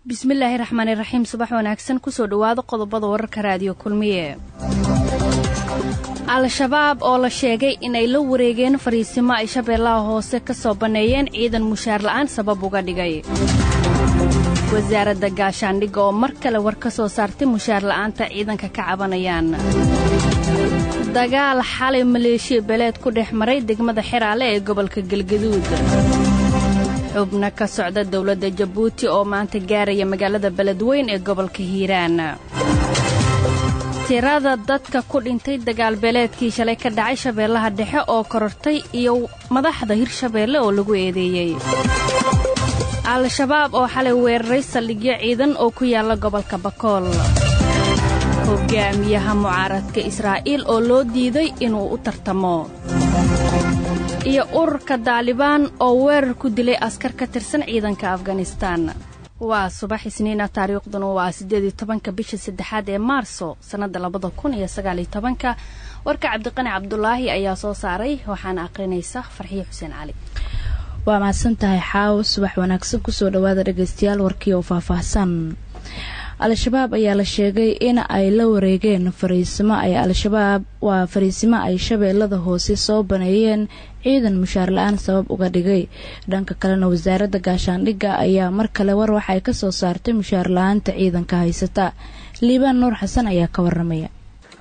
bismillaahi raxmaani raxiim subax wanaagsan kusoo dhawaada qodobada wararka raadiyo kulmiye al-shabaab oo la sheegay inay la wareegeen fariisimo ay shabeellaha hoose ka soo banneeyeen ciidan mushaar la'aan sabab uga dhigay wasaaradda gaashaandhigga oo mar kale war ka soo saartay mushaar la'aanta ciidanka ka cabanayaan dagaal xalay maleeshiya beeleed ku dhex maray degmada xeraale ee gobolka galgaduud xubno ka socda dawladda jabuuti oo maanta gaaraya magaalada beledweyn ee gobolka hiiraan tirada dadka ku dhintay dagaal beeleedkii shalay ka dhacay shabeellaha dhexe oo korortay iyo madaxda hirshabeelle oo lagu eedeeyey al-shabaab oo xalay weeraray saldhigyo ciidan oo ku yaalla gobolka bakool hogaamiyaha mucaaradka israa'iil oo loo diiday inuu u tartamo iyo ururka daalibaan oo weerar ku dilay askar ka tirsan ciidanka afganistaan waa subax isniina taariikhduna waa 18 bisha 3 ee maarso sannada 2019 warka cabdiqani cabdulaahi ayaa soo saaray waxaana aqrinaysa farxiyo xuseen cali waa mahadsantahay xaaw subax wanaagsan kusoo dhawaada dhageystayaal warkii oo faahfaahsan al-shabaab ayaa la sheegay in ay la wareegeen fariisimo ay shabeellada hoose soo baneeyeen ciidan mushaar la'aan sabab uga dhigay dhanka kalena wasaaradda gaashaandhigga ayaa mar kale war waxay ka soo saartay mushaar la'aanta ciidanka haysata liibaan nuur xasan ayaa ka waramaya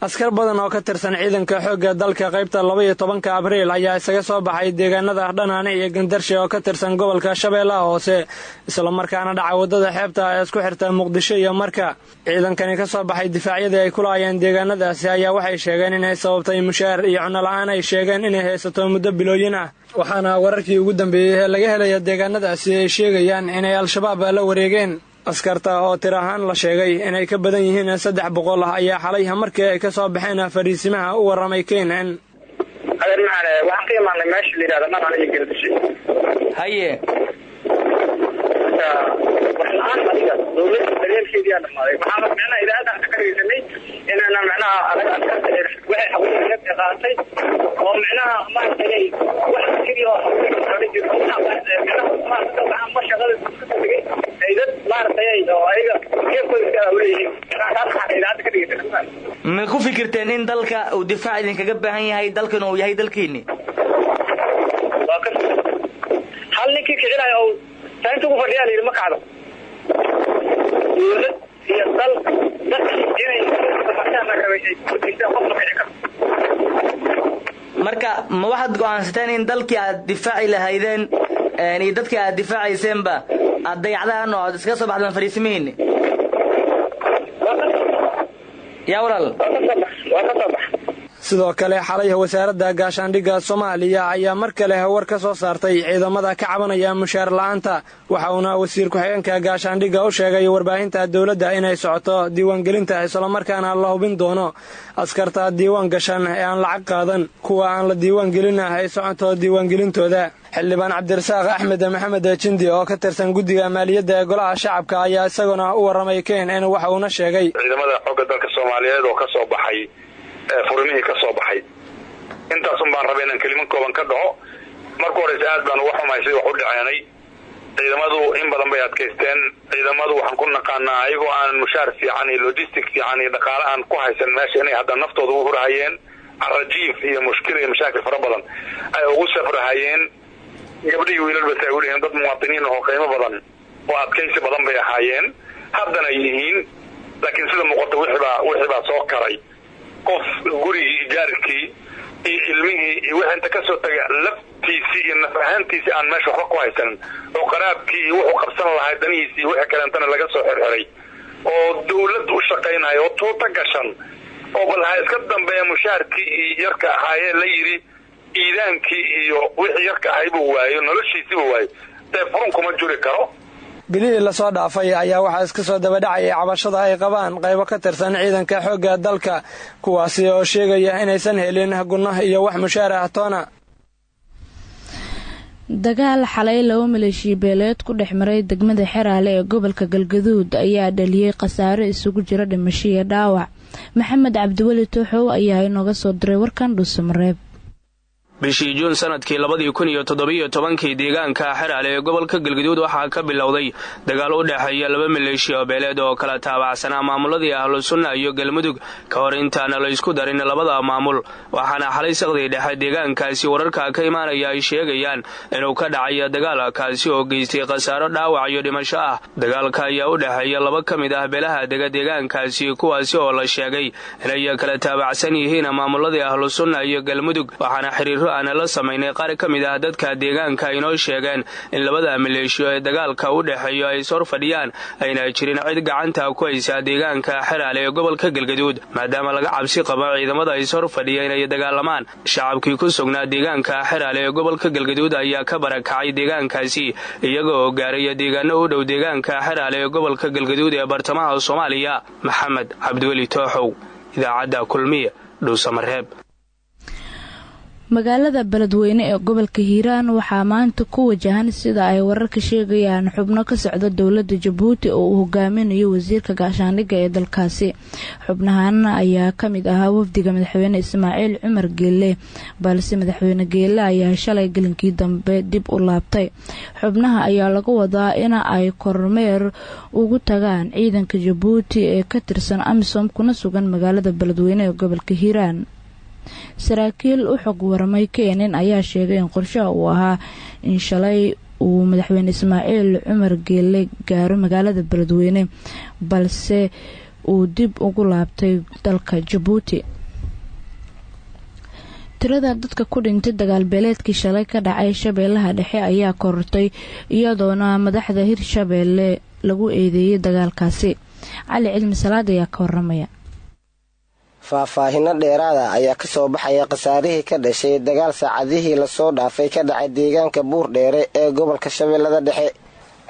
askar badan oo ka tirsan ciidanka xoogga dalka qaybta 12 abriil ayaa isaga soo baxay deegaanada Dhanaane iyo Gandarshe oo ka tirsan gobolka Shabeellaha Hoose isla markaana dhaca wadada xeebta ee isku xirta Muqdisho iyo Marka ciidankani ka soo baxay difaacyada ay ku laayeen deegaanadaasi ayaa waxay sheegeen inay sababtay mushaar iyo cunno la'aan ay sheegeen inay haysato muddo bilooyin ah waxaana wararkii ugu dambeeyay ee laga helay deegaanadaasi ay sheegayaan inay al-shabaab la wareegeen askarta oo tir ahaan la sheegay inay ka badan yihiin 300 ayaa xalay markii ay ka soo baxeen fariisimaha u waramay keenan waxaan ka imaanay meesha la yiraahdo Dhanaane iyo Gandarshe haye waxaan adiga dawladda daryeelkeedii aan dhamaaday waxaan macnaha idaacada ka dhigay inaan macnaha anaga askarta waxay xawilad qaatay oo macnaha ma tagay wax kaliya oo ma shaqada dad maartay oo ayaga jeebkooda u leeyihiin idaacada ka dhigay ma ku fikirteen in dalka uu difaac idin kaga baahan yahay dalkan uu yahay dalkeeni hal ninkii kicilay oo taantu ku fadhiyay ilma kacdo dawlad iyo dal dadkii inay markaa rabay ku dhigtaan qof ma kicin marka ma waxaad go'aansateen in dalkii aad difaaci lahaydeen iyo dadkii aad difaacayseenba aad dayacdaan oo aad iska soo baxdaan fariisimihiinni yaa walaal sidoo kale xalay wasaaradda gaashaandhigga Soomaaliya ayaa mar kale war ka soo saartay ciidamada ka cabanaya mushaar la'aanta waxa uu wasiir ku-xigeenka gaashaandhigga u sheegay warbaahinta dawladda inay socoto diiwaangelinta isla markaana la hubin doono askarta diiwaan gashan ee aan lacag qaadan kuwa aan la diiwaangelin ay socoto diiwaangelintooda xildhibaan Cabdirasaaq Axmed Maxamed Jindi oo ka tirsan guddiga maaliyadda ee golaha shacabka ayaa isaguna u waramay keenan waxa uu sheegay ciidamada xoogga dalka Soomaaliyeed oo ka soo baxay furmihii ka soo baxay intaas baan rabay inaan kelimo kooban ka dhaho markii hore aad baan uga xumaysay wax u dhaceenay ciidamadu in badan bay adkaysteen ciidamadu waxaan ku naqaanaa ayagoo aan mushaar fiican iyo logistic fiican iyo dhaqaale aan ku haysan meesha inay hadda naftooda u hurahayeen arajiif iyo mushkil iyo mashaakil fara badan ay ugu safrahayeen gabdhii wiilalba ay u leeyihiin dad muwaadiniin oo qiimo badan oo adkaysi badan bay ahaayeen haddana yihiin laakiin sida muuqata wixii baa soo karay qof gurigii ijaarkii iyo ilmihii iyo wixii inta ka soo tagay laftiisii iyo nafahantiisii aan meesha waxba ku haysan oo qaraabkii iyo wuxuu qabsan lahaa danihiisii wixii kaleentana laga soo xirxiray oo dawlad u shaqaynayo oo tuuta gashan oo bal ha iska dambeeya mushaarkii iyo yarka ahaayee la yidhi iidaankii iyo wixii yarka ahay buu waayo noloshiisiiba waayo dee furun kuma juri karo bilihii la soo dhaafay ayaa waxaa iska soo daba dhacayay cabashada ay qabaan qaybo ka tirsan ciidanka xoogga dalka kuwaasi oo sheegaya inaysan helin gunno iyo wax mushaar ah toona dagaal xalay 2 maleeshiya beeleed ku dhex maray degmada Xeraale ee gobolka Galgaduud ayaa dhaliyay khasaare isugu jira dhimasho iyo dhaawac maxamed cabdiwali tooxow ayaa inooga soo diray warkan Dhuusamareeb bishii juun sanadkii 2017 deegaanka Xeraale ee gobolka Galgaduud waxaa ka bilowday dagaal u dhaxeeya laba maleeshiya beeleed oo kala taabacsanaa maamuladii Ahlu Sunna iyo Galmudug ka hor intaan la isku darin labada maamul waxaana xalay saqday dhexe deegaankaasi wararka ka imaanaya ay sheegayaan inuu ka dhacay dagaalkaasi oo geystay khasaaro dhaawac iyo dhimasho ah dagaalka ayaa u dhaxeeya laba kamid ah beelaha deegaankaasi kuwaasi oo la sheegay inay kala taabacsan yihiin maamuladii Ahlu Sunna iyo Galmudug waxaana xiriiro aan la sameynay qaar kamid ah dadka deegaanka inoo sheegeen in labada maleeshiyo ee dagaalka u dhaxeeyo ay soo fadhiyaan ayna jirin cid gacanta ku haysa deegaanka Xeraale ee gobolka Galgaduud maadaama laga cabsi qabo ciidamada ay soo fadhiyeen ay dagaalamaan shacabkii ku sugnaa deegaanka Xeraale ee gobolka Galgaduud ayaa ka barakacay deegaankaasi iyagoo gaaray deegaano u dhow deegaanka Xeraale ee gobolka Galgaduud ee bartamaha Soomaaliya Maxamed Cabdiweli Tooxow idaacada Kulmiye Dhuusamareeb magaalada Beledweyne ee gobolka Hiiraan waxaa maanta ku wajahan sida ay wararka sheegayaan xubno ka socda dawladda Jabuuti oo uu hogaaminayo wasiirka gaashaandhigga ee dalkaasi xubnahan ayaa kamid ahaa wafdiga madaxweyne Ismaaciil Cumar Geelle balse madaxweyne Geelle ayaa shalay galinkii dambe dib u laabtay xubnaha ayaa lagu wadaa in ay kormeer ugu tagaan ciidanka Jabuuti ee ka tirsan AMISOM kuna sugan magaalada Beledweyne ee gobolka Hiiraan saraakiil u xog waramay keenin ayaa sheegay in qorshaha uu ahaa in shalay uu madaxweyne Ismaaciil Cumar Geelle gaaro magaalada Beledweyne balse uu dib ugu laabtay dalka Jabuuti tirada dadka ku dhintay dagaal beeleedkii shalay ka dhacay Shabeellaha Dhexe ayaa korortay iyadoona madaxda Hirshabeelle lagu eedeeyay dagaalkaasi Cali Cilmi Salaad ayaa ka waramaya faahfaahinno dheeraada ayaa ka soo baxaya khasaarihii ka dhashay dagaal saacadihii lasoo dhaafay ka dhacay deegaanka Buurdheere ee gobolka Shabeellada Dhexe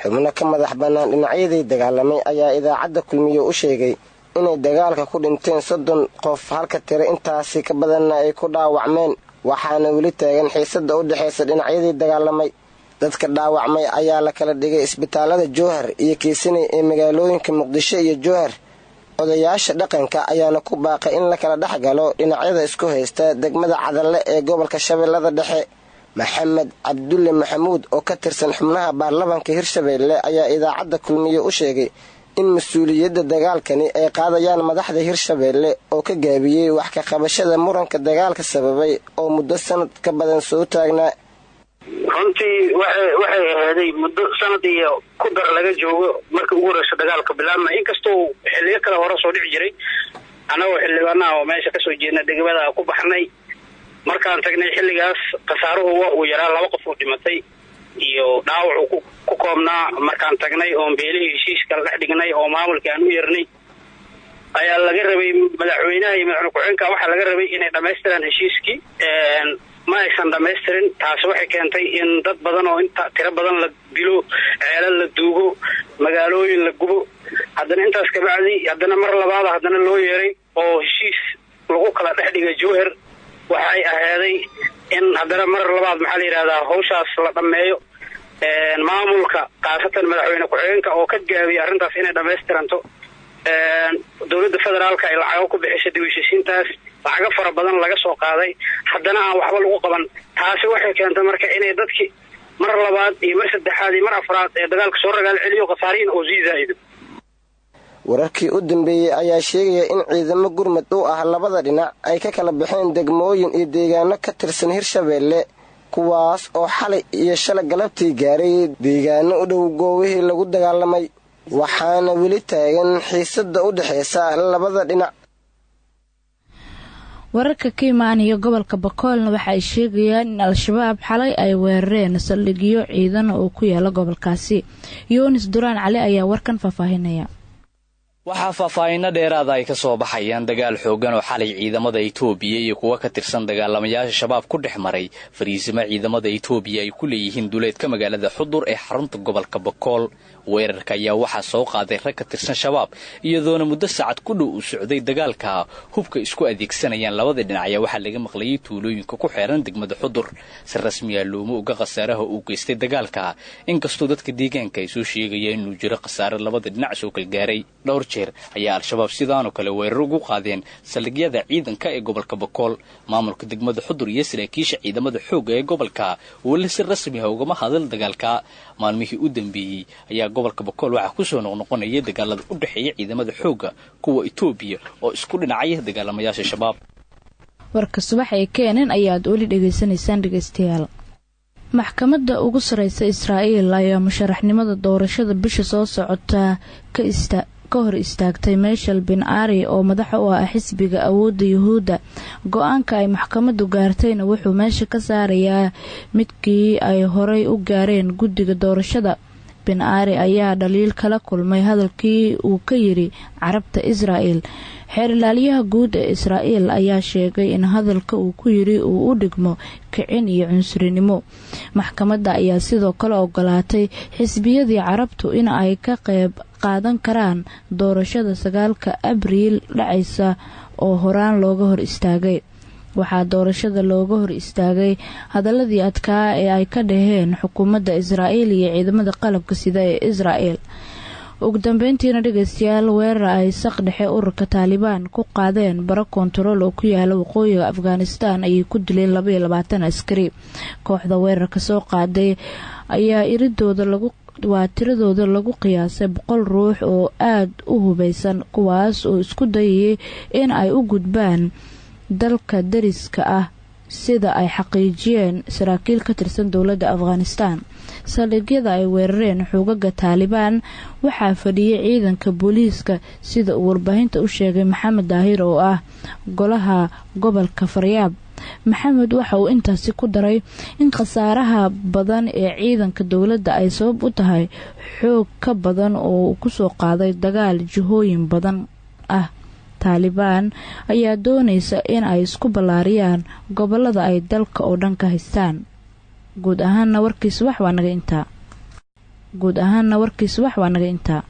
xubno ka madax bannaan dhinacyadii dagaalamay ayaa idaacadda Kulmiye u sheegay inay dagaalka ku dhinteen 30 qof halka tiro intaasi ka badanna ay ku dhaawacmeen waxaana weli taagan xiisada u dhaxaysa dhinacyadii dagaalamay dadka dhaawacmay ayaa la kala dhigay isbitaalada Jowhar iyo Kiisiney ee magaalooyinka Muqdisho iyo Jowhar odayaasha dhaqanka ayaana ku baaqay in la kala dhaxgalo dhinacyada isku haysta degmada Cadalle ee gobolka Shabeellada Dhexe Maxamed Cabdulle Maxamuud oo ka tirsan xubnaha baarlamaanka Hirshabeelle ayaa idaacadda Kulmiye u sheegay in mas'uuliyadda dagaalkani ay qaadayaan madaxda Hirshabeelle oo ka gaabiyay wax ka qabashada muranka dagaalka sababay oo muddo sanad ka badan soo taagnaa runtii waxay ahaaday muddo sanad iyo ku dar laga joogo markii ugu horeysa dagaalka bilaabmay inkastoo xilliyo kale hore soo dhici jiray anagoo xildhibaanaha oo meesha kasoo jeedna degmada ku baxnay markaan tagnay xilligaas khasaaruhu waa uu yaraa 2 qof oo dhimatay iyo dhaawac ku koobnaa markaan tagnay oo beelihii heshiiska la dhex dhignay oo maamulka aan u yeernay ayaa laga rabay madaxweynaha iyo madaxweyne ku-xigeenka waxaa laga rabay inay dhammaystiraan heshiiskii ma aysan dhammaystirin taas waxay keentay in dad badan oo inta tiro badan la dilo ceelal la duugo magaalooyin la gubo haddana intaas ka bacdi haddana mar labaad haddana loo yeeray oo heshiis lagu kala dhex dhigay Jowhar waxay ahaaday in haddana mar labaad maxaa la yiraahdaa hawshaas la dhameeyo maamulka qaasatan madaxweyne ku-xigeenka oo ka gaabiyay arrintaas inay dhammaystiranto dawladda federaalka ay lacag ku bixisay dib-u-heshiisiintaas lacaga fara badan laga soo qaaday haddana aan waxba lagu qaban taasi waxay keentay marka inay dadkii mar labaad iyo mar saddexaad iyo mar afraad ee dagaalka soo ragaal celiyo khasaariin oo zaa'ido wararkii u dambeeyay ayaa sheegaya in ciidamo gurmad u ah labada dhinac ay ka kala baxeen degmooyin iyo deegaano ka tirsan Hirshabeelle kuwaas oo xalay iyo shalay galabtii gaaray deegaano u dhow goobihii lagu dagaalamay waxaana weli taagan xiisada u dhaxaysa labada dhinac wararka ka imaanaya gobolka Bakoolna waxa ay sheegayaan in al-shabaab xalay ay weerareen saldhigyo ciidan oo ku yaala gobolkaasi Yunis Duraan Cali ayaa warkan faahfaahinaya waxaa faahfaahinno dheeraada ay ka soo baxayaan dagaal xoogan oo xalay ciidamada Itoobiya iyo kuwa ka tirsan dagaalamayaasha shabaab ku dhex maray fariisimo ciidamada Itoobiya ay ku leeyihiin duleedka magaalada Xudur ee xarunta gobolka Bakool weerarka ayaa waxaa soo qaaday rag ka tirsan shabaab iyadoona muddo saacad ku dhow u socday dagaalka hubka isku adeegsanayaan labada dhinac ayaa waxaa laga maqlayay tuulooyinka ku xeeran degmada Xudur si rasmi ah looma oga khasaaraha uu geystay dagaalka inkastoo dadka deegaanka ay soo sheegayeen inuu jiro khasaare labada dhinac soo kala gaaray dhowr jeer ayaa al-shabaab sidaanoo kale weerar ugu qaadeen saldhigyada ciidanka ee gobolka Bakool. Maamulka degmada Xudur iyo saraakiisha ciidamada xoogga ee gobolka weli si rasmi ah ugama hadal dagaalka. Maalmihii u dambeeyay ayaa gobolka Bakool waxa ku soo noqnoqonaya dagaalada u dhaxeeya ciidamada xoogga kuwa Itoobiya oo isku dhinacaya dagaalamayaasha shabaab. warka subax ee keenan ayaad weli dhageysanaysaan dhageystayaal. maxkamadda ugu sareysa Israa'iil ayaa musharaxnimada doorashada bisha soo socota ka hor istaagtay Michel bin Ari oo madax u ah xisbiga awoodda Yuhuudda. go'aanka ay maxkamaddu gaartayna wuxuu meesha ka saarayaa midkii ay horay u gaareen guddiga doorashada. bin Ari ayaa dhaliil kala kulmay hadalkii uu ka yiri carabta Israa'iil. xeer ilaaliyaha guud ee Israa'iil ayaa sheegay in hadalka uu ku yiri uu u dhigmo kicin iyo cunsurinimo. maxkamadda ayaa sidoo kale ogolaatay xisbiyadii carabtu in ay ka qayb qaadan karaan doorashada 9 Abriil dhacaysa oo horaan looga hor istaagay. waxaa doorashada looga hor istaagay hadaladii adkaa ee ay ka dhaheen xukuumadda Israa'iil iyo ciidamada qalabka sida ee Israa'iil. ugu dambeyntiina dhageystayaal weerar ay saqdhexe ururka Taliban ku qaadeen baro kontarool oo ku yaala waqooyiga Afghanistan ayay ku dileen 22 askari. kooxda weerarka soo qaaday ayaa tiradooda lagu qiyaasay 100 ruux oo aad u hubeysan, kuwaas oo isku dayay in ay u gudbaan dalka dariska ah sida ay xaqiijiyeen saraakiil ka tirsan dowladda Afghanistan. saldhigyada ay weerareen xoogagga Taliban waxaa fadhiyay ciidanka booliiska sida uu warbaahinta u sheegay Maxamed Daahir oo ah golaha gobolka Faryaab. Maxamed waxa uu intaasi ku daray in khasaaraha badan ee ciidanka dowladda ay sabab u tahay xoog ka badan oo ku soo qaaday dagaal jihooyin badan ah. Taliban ayaa doonaysa in ay isku ballaariyaan gobolada ay dalka oo dhan ka haystaan. guud ahaanna warkiis wax waa naga intaa.